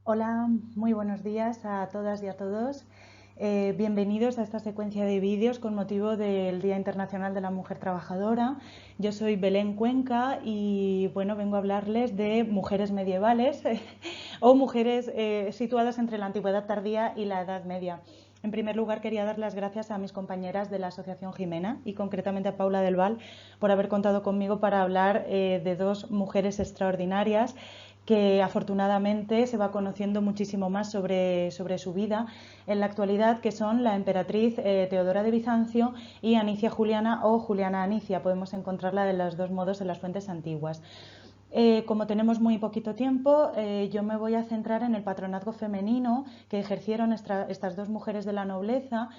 Hola, muy buenos días a todas y a todos. Bienvenidos a esta secuencia de vídeos con motivo del Día Internacional de la Mujer Trabajadora. Yo soy Belén Cuenca y bueno, vengo a hablarles de mujeres medievales o mujeres situadas entre la Antigüedad tardía y la Edad Media. En primer lugar, quería dar las gracias a mis compañeras de la Asociación Jimena y concretamente a Paula del Val por haber contado conmigo para hablar de dos mujeres extraordinarias que afortunadamente se va conociendo muchísimo más sobre su vida en la actualidad, que son la emperatriz Teodora de Bizancio y Anicia Juliana o Juliana Anicia. Podemos encontrarla de los dos modos en las fuentes antiguas. Como tenemos muy poquito tiempo, yo me voy a centrar en el patronazgo femenino que ejercieron estas dos mujeres de la nobleza,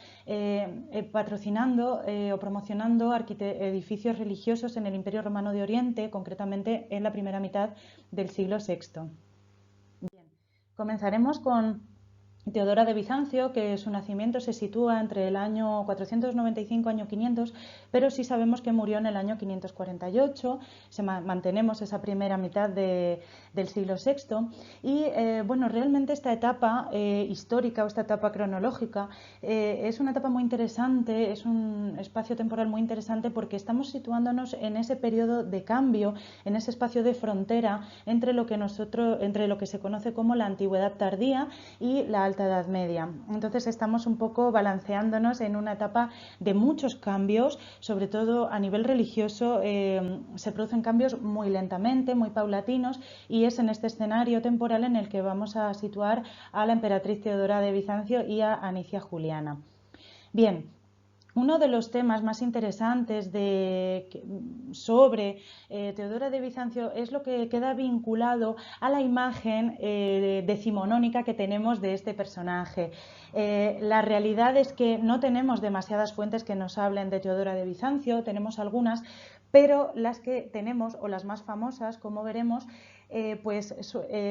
patrocinando o promocionando edificios religiosos en el Imperio Romano de Oriente, concretamente en la primera mitad del siglo VI. Bien, comenzaremos con Teodora de Bizancio, que su nacimiento se sitúa entre el año 495 año 500, pero sí sabemos que murió en el año 548. Mantenemos esa primera mitad del siglo VI. Y bueno, realmente esta etapa histórica o esta etapa cronológica es una etapa muy interesante, es un espacio temporal muy interesante porque estamos situándonos en ese periodo de cambio, en ese espacio de frontera entre lo que se conoce como la Antigüedad tardía y la Alta Edad Media. Entonces estamos un poco balanceándonos en una etapa de muchos cambios, sobre todo a nivel religioso. Se producen cambios muy lentamente, muy paulatinos, y es en este escenario temporal en el que vamos a situar a la emperatriz Teodora de Bizancio y a Anicia Juliana. Bien, uno de los temas más interesantes sobre Teodora de Bizancio es lo que queda vinculado a la imagen decimonónica que tenemos de este personaje. La realidad es que no tenemos demasiadas fuentes que nos hablen de Teodora de Bizancio, tenemos algunas, pero las que tenemos, o las más famosas, como veremos,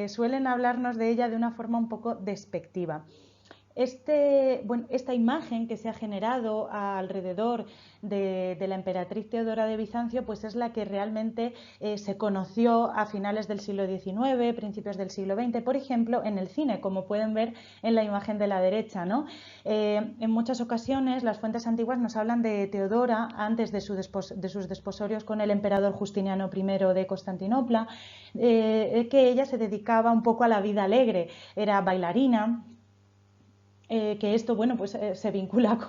suelen hablarnos de ella de una forma un poco despectiva. Esta imagen que se ha generado alrededor de la emperatriz Teodora de Bizancio, pues es la que realmente se conoció a finales del siglo XIX, principios del siglo XX, por ejemplo, en el cine, como pueden ver en la imagen de la derecha, ¿no? En muchas ocasiones las fuentes antiguas nos hablan de Teodora antes de sus desposorios con el emperador Justiniano I de Constantinopla, que ella se dedicaba un poco a la vida alegre, era bailarina. Que esto, bueno, pues se vincula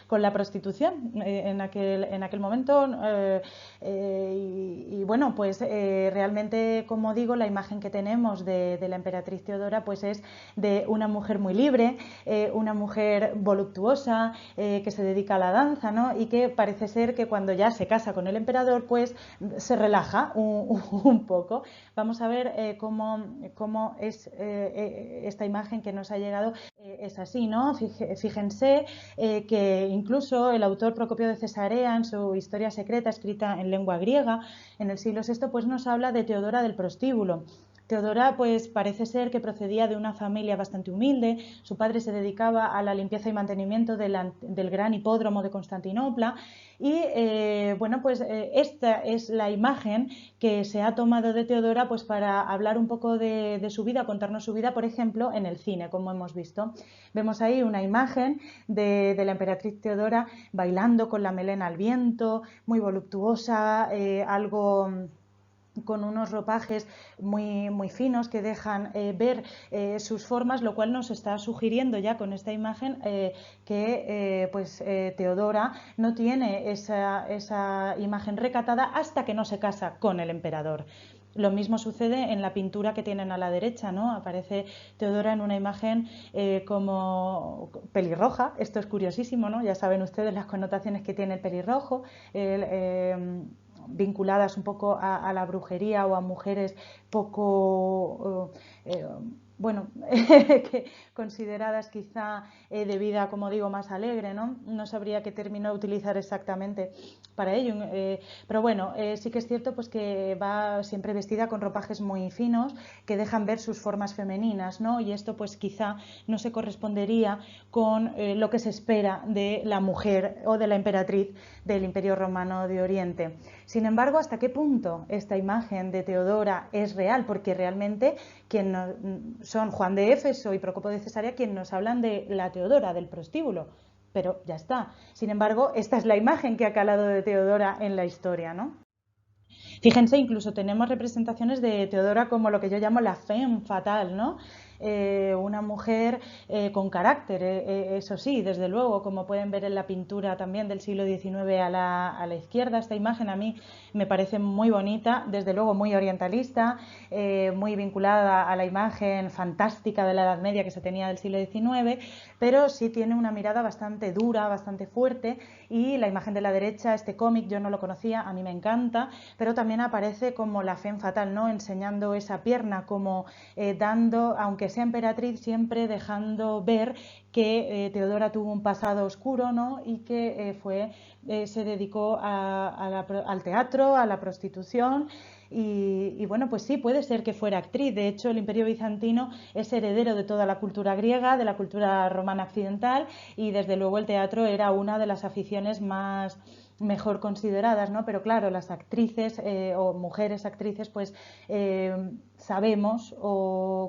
con la prostitución en aquel momento. Y bueno, pues realmente, como digo, la imagen que tenemos de la emperatriz Teodora pues es de una mujer muy libre, una mujer voluptuosa, que se dedica a la danza, ¿no? Y que parece ser que cuando ya se casa con el emperador pues se relaja un poco. Vamos a ver cómo es esta imagen que nos ha llegado. Es así, ¿no? Fíjense que incluso el autor Procopio de Cesarea, en su Historia Secreta, escrita en lengua griega, en el siglo VI, pues nos habla de Teodora del prostíbulo. Teodora, pues parece ser que procedía de una familia bastante humilde. Su padre se dedicaba a la limpieza y mantenimiento del gran hipódromo de Constantinopla. Y bueno, pues esta es la imagen que se ha tomado de Teodora pues para hablar un poco de su vida, contarnos su vida, por ejemplo, en el cine, como hemos visto. Vemos ahí una imagen de la emperatriz Teodora bailando con la melena al viento, muy voluptuosa, algo con unos ropajes muy finos que dejan ver sus formas, lo cual nos está sugiriendo ya con esta imagen que Teodora no tiene esa imagen recatada hasta que no se casa con el emperador. Lo mismo sucede en la pintura que tienen a la derecha, ¿no? Aparece Teodora en una imagen como pelirroja. Esto es curiosísimo, ¿no? Ya saben ustedes las connotaciones que tiene el pelirrojo. Vinculadas un poco a la brujería o a mujeres poco bueno, que consideradas quizá de vida, como digo, más alegre, ¿no? No sabría qué término utilizar exactamente, para ello. Pero bueno, sí que es cierto pues que va siempre vestida con ropajes muy finos que dejan ver sus formas femeninas, ¿no? Y esto pues quizá no se correspondería con lo que se espera de la mujer o de la emperatriz del Imperio Romano de Oriente. Sin embargo, ¿hasta qué punto esta imagen de Teodora es real? Porque realmente son Juan de Éfeso y Procopo de Cesarea quienes nos hablan de la Teodora, del prostíbulo, pero ya está. Sin embargo, esta es la imagen que ha calado de Teodora en la historia, ¿no? Fíjense, incluso tenemos representaciones de Teodora como lo que yo llamo la femme fatal, ¿no? Una mujer con carácter, eso sí, desde luego, como pueden ver en la pintura también del siglo XIX a la izquierda, esta imagen a mí me parece muy bonita, desde luego muy orientalista, muy vinculada a la imagen fantástica de la Edad Media que se tenía del siglo XIX, pero sí tiene una mirada bastante dura, bastante fuerte, y la imagen de la derecha, este cómic, yo no lo conocía, a mí me encanta, pero también aparece como la femme fatal, ¿no? Enseñando esa pierna, como dando, aunque sea emperatriz, siempre dejando ver que Teodora tuvo un pasado oscuro, ¿no? Y que se dedicó al teatro, a la prostitución. Y bueno, pues sí, puede ser que fuera actriz. De hecho, el Imperio Bizantino es heredero de toda la cultura griega, de la cultura romana occidental, y desde luego el teatro era una de las aficiones más mejor consideradas, ¿no? Pero claro, las actrices o mujeres actrices, pues sabemos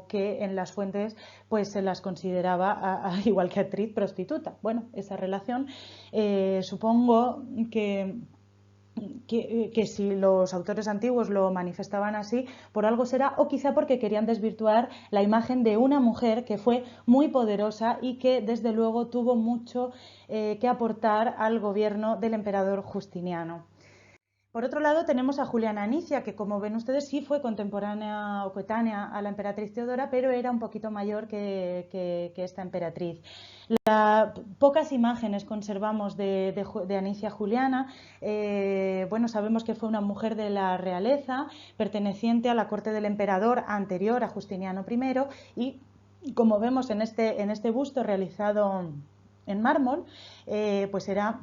que en las fuentes pues se las consideraba igual que actriz prostituta. Bueno, esa relación supongo que si los autores antiguos lo manifestaban así, por algo será, o quizá porque querían desvirtuar la imagen de una mujer que fue muy poderosa y que desde luego tuvo mucho que aportar al gobierno del emperador Justiniano. Por otro lado, tenemos a Juliana Anicia, que como ven ustedes sí fue contemporánea o coetánea a la emperatriz Teodora, pero era un poquito mayor que esta emperatriz. Pocas imágenes conservamos de Anicia Juliana. Bueno, sabemos que fue una mujer de la realeza, perteneciente a la corte del emperador anterior a Justiniano I, y como vemos en este busto realizado en mármol, pues era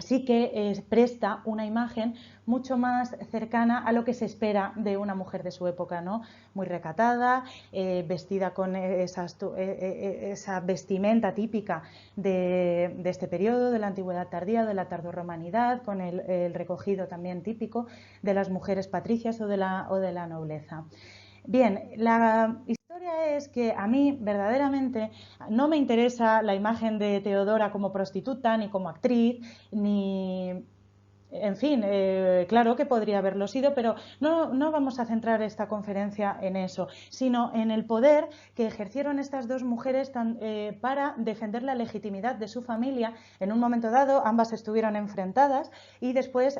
sí que presta una imagen mucho más cercana a lo que se espera de una mujer de su época, ¿no? Muy recatada, vestida con esa vestimenta típica de este periodo, de la antigüedad tardía, de la tardorromanidad, con el recogido también típico de las mujeres patricias o de la nobleza. Bien, la historia es que a mí verdaderamente no me interesa la imagen de Teodora como prostituta, ni como actriz, ni... En fin, claro que podría haberlo sido, pero no vamos a centrar esta conferencia en eso, sino en el poder que ejercieron estas dos mujeres para defender la legitimidad de su familia. En un momento dado, ambas estuvieron enfrentadas y después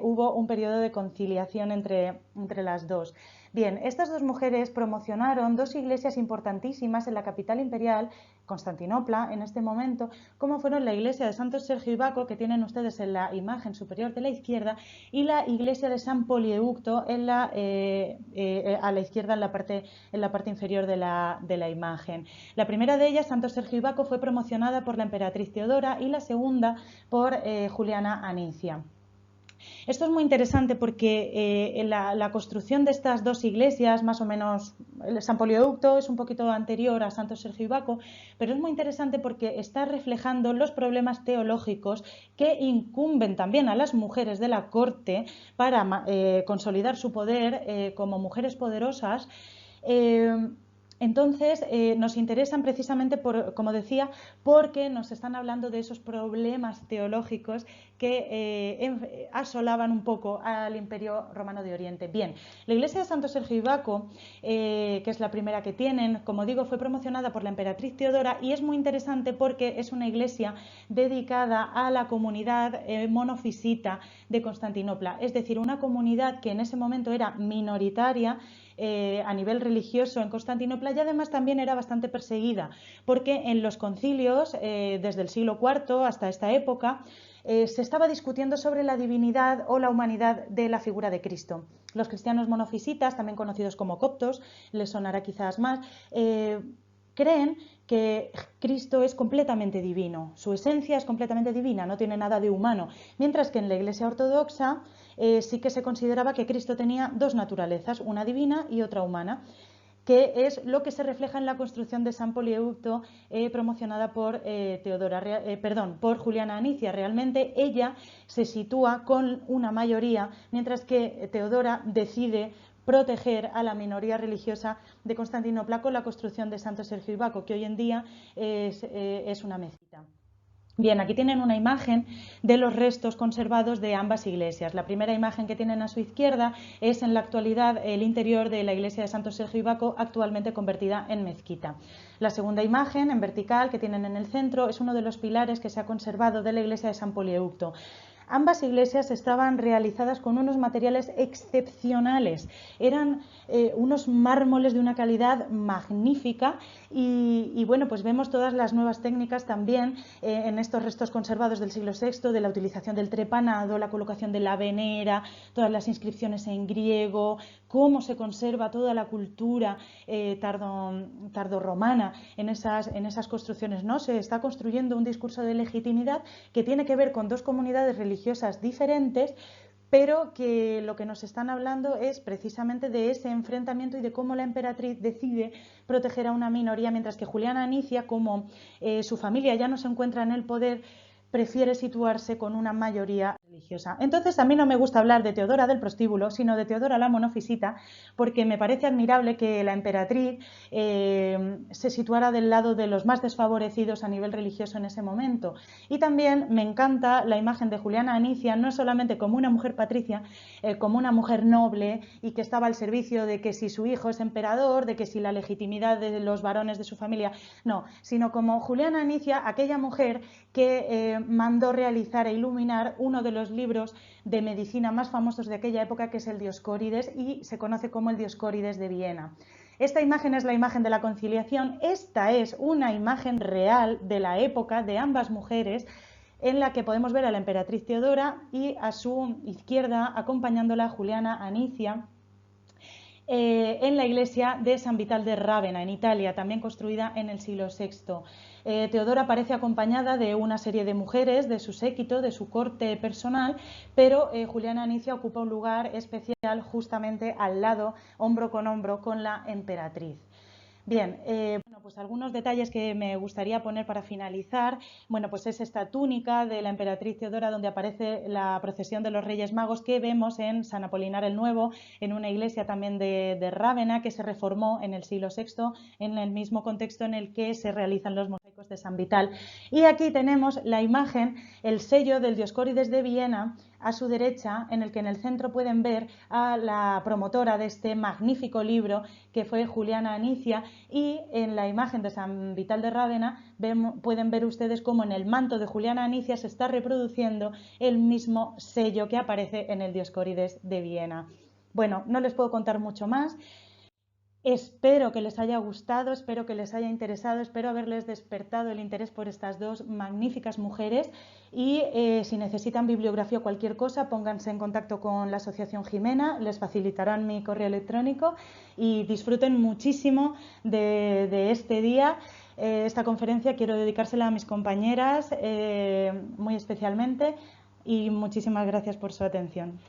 hubo un periodo de conciliación entre las dos. Bien, estas dos mujeres promocionaron dos iglesias importantísimas en la capital imperial, Constantinopla, en este momento, como fueron la iglesia de Santo Sergio y Baco, que tienen ustedes en la imagen superior de la izquierda, y la iglesia de San Polieucto a la izquierda en la parte inferior de la imagen. La primera de ellas, Santo Sergio y Baco, fue promocionada por la emperatriz Teodora y la segunda por Juliana Anicia. Esto es muy interesante porque la construcción de estas dos iglesias, más o menos, San Polieucto es un poquito anterior a Santo Sergio y Baco, pero es muy interesante porque está reflejando los problemas teológicos que incumben también a las mujeres de la corte para consolidar su poder como mujeres poderosas. Entonces, nos interesan precisamente, como decía, porque nos están hablando de esos problemas teológicos que asolaban un poco al Imperio Romano de Oriente. Bien, la iglesia de Santo Sergio y Baco, que es la primera que tienen, como digo, fue promocionada por la emperatriz Teodora y es muy interesante porque es una iglesia dedicada a la comunidad monofisita de Constantinopla, es decir, una comunidad que en ese momento era minoritaria a nivel religioso en Constantinopla y además también era bastante perseguida porque en los concilios desde el siglo IV hasta esta época se estaba discutiendo sobre la divinidad o la humanidad de la figura de Cristo. Los cristianos monofisitas, también conocidos como coptos, les sonará quizás más, creen que Cristo es completamente divino, su esencia es completamente divina, no tiene nada de humano, mientras que en la Iglesia ortodoxa sí que se consideraba que Cristo tenía dos naturalezas, una divina y otra humana, que es lo que se refleja en la construcción de San Polieucto promocionada por, por Juliana Anicia. Realmente ella se sitúa con una mayoría, mientras que Teodora decide proteger a la minoría religiosa de Constantinopla con la construcción de Santo Sergio y Baco, que hoy en día es una mezquita. Bien, aquí tienen una imagen de los restos conservados de ambas iglesias. La primera imagen que tienen a su izquierda es en la actualidad el interior de la iglesia de Santo Sergio y Baco, actualmente convertida en mezquita. La segunda imagen, en vertical, que tienen en el centro, es uno de los pilares que se ha conservado de la iglesia de San Polieucto. Ambas iglesias estaban realizadas con unos materiales excepcionales, eran unos mármoles de una calidad magnífica y bueno, pues vemos todas las nuevas técnicas también en estos restos conservados del siglo VI, de la utilización del trepanado, la colocación de la venera, todas las inscripciones en griego, cómo se conserva toda la cultura tardorromana en esas construcciones, ¿no? Se está construyendo un discurso de legitimidad que tiene que ver con dos comunidades religiosas diferentes, pero que lo que nos están hablando es precisamente de ese enfrentamiento y de cómo la emperatriz decide proteger a una minoría, mientras que Juliana Anicia, como su familia ya no se encuentra en el poder, prefiere situarse con una mayoría religiosa. Entonces, a mí no me gusta hablar de Teodora del Prostíbulo, sino de Teodora la Monofisita, porque me parece admirable que la emperatriz se situara del lado de los más desfavorecidos a nivel religioso en ese momento. Y también me encanta la imagen de Juliana Anicia, no solamente como una mujer patricia, como una mujer noble y que estaba al servicio de que si su hijo es emperador, de que si la legitimidad de los varones de su familia, no, sino como Juliana Anicia, aquella mujer que mandó realizar e iluminar uno de los libros de medicina más famosos de aquella época, que es el Dioscórides, y se conoce como el Dioscórides de Viena. Esta imagen es la imagen de la conciliación. Esta es una imagen real de la época de ambas mujeres, en la que podemos ver a la emperatriz Teodora y a su izquierda, acompañándola, Juliana Anicia, en la iglesia de San Vital de Rávena, en Italia, también construida en el siglo VI. Teodora aparece acompañada de una serie de mujeres de su séquito, de su corte personal, pero Juliana Anicia ocupa un lugar especial justamente al lado, hombro con hombro, con la emperatriz. Bien, bueno, pues algunos detalles que me gustaría poner para finalizar. Bueno, pues es esta túnica de la emperatriz Teodora, donde aparece la procesión de los Reyes Magos, que vemos en San Apolinar el Nuevo, en una iglesia también de Rávena, que se reformó en el siglo VI, en el mismo contexto en el que se realizan los mosaicos de San Vital. Y aquí tenemos la imagen, el sello del Dioscórides de Viena, a su derecha, en el que en el centro pueden ver a la promotora de este magnífico libro, que fue Juliana Anicia, y en la imagen de San Vital de Rávena pueden ver ustedes cómo en el manto de Juliana Anicia se está reproduciendo el mismo sello que aparece en el Dioscórides de Viena. Bueno, no les puedo contar mucho más. Espero que les haya gustado, espero que les haya interesado, espero haberles despertado el interés por estas dos magníficas mujeres y si necesitan bibliografía o cualquier cosa, pónganse en contacto con la Asociación Jimena, les facilitarán mi correo electrónico y disfruten muchísimo de este día. Esta conferencia quiero dedicársela a mis compañeras muy especialmente y muchísimas gracias por su atención.